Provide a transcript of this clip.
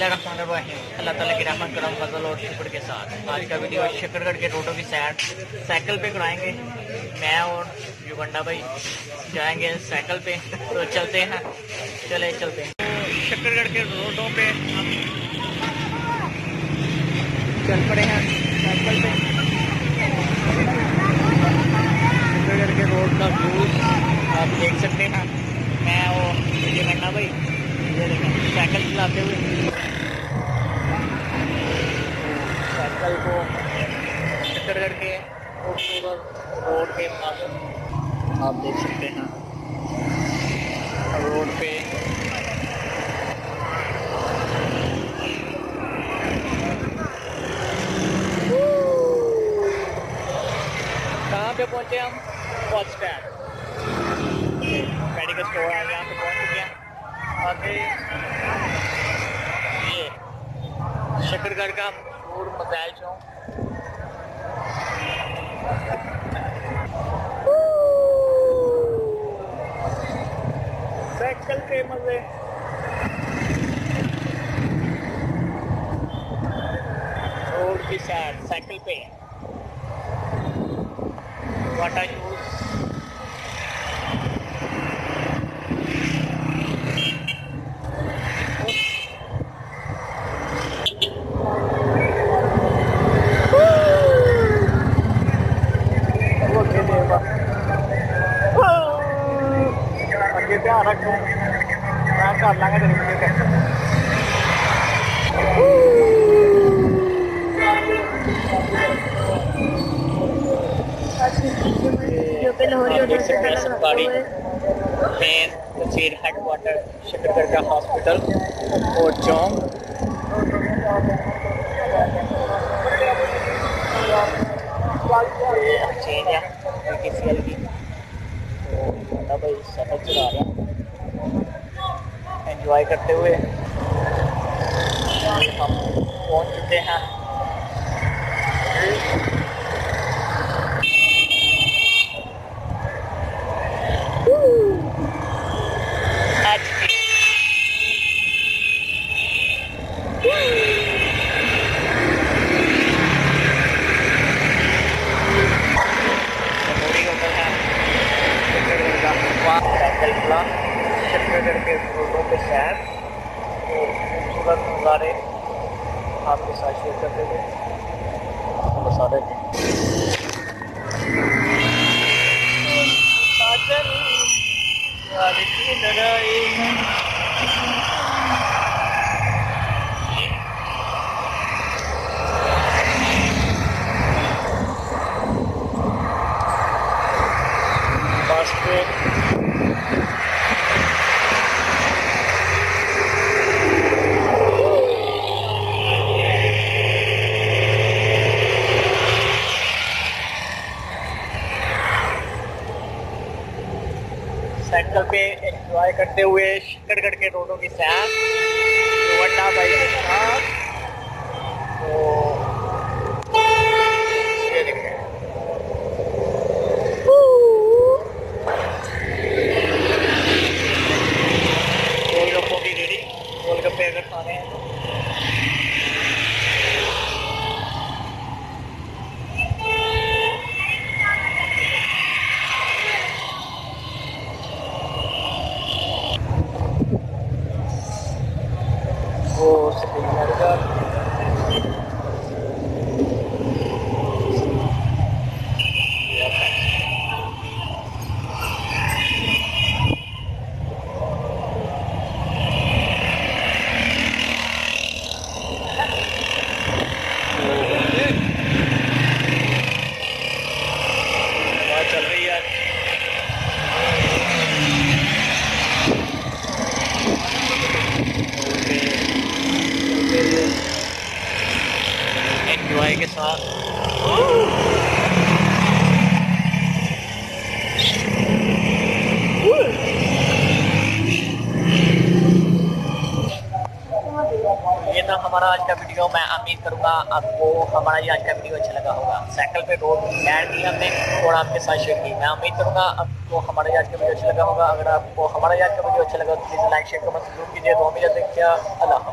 बिस्मिल्लाहिर्रहमानिर्रहीम। अल्लाह ताला की रहमत करम फजल और शुक्र के साथ आज का वीडियो शकरगढ़ के रोडों की सैर साइकिल पे कराएंगे। मैं और युगंडा भाई जाएंगे साइकिल पे, तो चलते हैं, चलते हैं। तो शकरगढ़ के रोडों पे हम चल पड़े हैं साइकिल पे। शकरगढ़ के रोड का व्यू आप देख सकते हैं। मैं और युगंडा भाई साइकिल चलाते हुए साइकिल को शकरगढ़ के खूबसूरत रोड के पास आप देख सकते हैं। रोड पे कहाँ पे पहुँचे हम? बस स्टैंड, मेडिकल स्टोर है, यहाँ पे पहुँच चुके हैं। आगे ये शकरगढ़ का मशहूर मोबाइल चौक। साइकिल के मजे, रोड की सैर साइकिल पे, वाटर यूज। अगे ध्यान रखो, मैं कर लाँगा तेरी वीडियो कैप्चर। सरकारी मेन तहसील हेडक्वार्टर शकरगढ़ का हॉस्पिटल और चौक। चेंज है PTCL की, तो भाई साइकिल चला रहे हैं एंजॉय करते हुए। हम पहुंच चुके हैं शकरगढ़ के रोडों पे सैर और खूबसूरत नज़ारे आपके साथ शेयर करते हुए बता रहे थे। बस पे साइकिल पे एंजॉय करते हुए शकरगढ़ के रोडों की सैर युगंडा भाई के साथ। तो ये देखें, गोलगप्पों की रेडी, गोलगप्पे अगर खाने हैं तो वो श्रीनगर चल रही है। एंजॉय के साथ ये था हमारा आज का वीडियो। मैं उम्मीद करूंगा आपको हमारा ये आज का वीडियो अच्छा लगा होगा। साइकिल पे रोड सैर की हमने और आपके साथ शेयर की। मैं उम्मीद करूंगा आपको हमारा ये आज का वीडियो अच्छा लगा होगा। अगर आपको हमारा ये आज का वीडियो अच्छा लगा तो प्लीज़ लाइक शेयर कमेंट जरूर कीजिए। तो हमें अल्लाह।